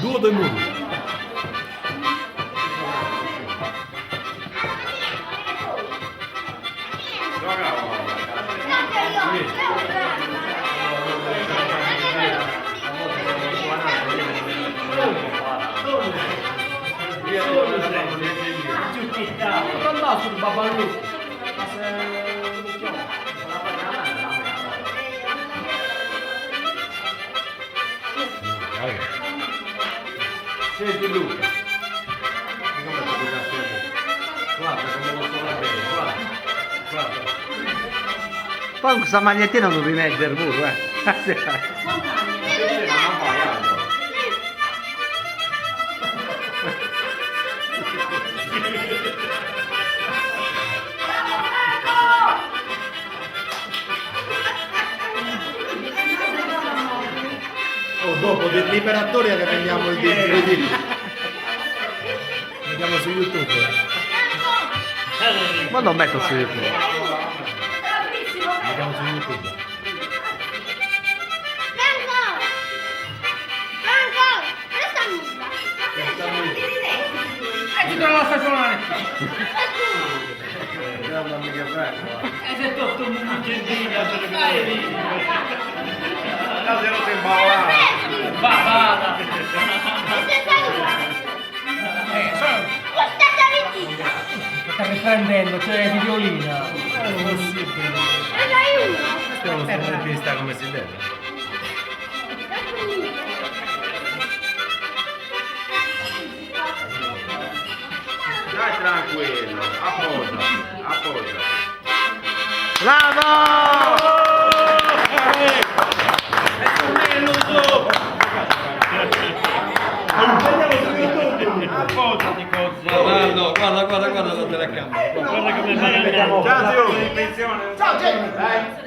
Due dei muri. Andava sul babalù. Senti Luca. Guarda come lo so bene, guarda. Guarda. Poi con questa magliettina non rileggere pure, Oh, dopo del liberatorio che prendiamo il DVD. Vediamo su YouTube. Ma non metto su YouTube. Vediamo su YouTube. E ti trovo la stagionale. Guarda mica bello. E se tutto un gentile a cercare lì. La se non si imballa. Vada. Sta riprendendo, c'è videolina. È impossibile. Stiamo sempre vista come si deve. Dai tranquillo, appoggia, appoggia. Bravo! Appoggiati così. Guarda la telecamera. Guarda come fa. Ciao, Gio. Ciao, Gio. Dai.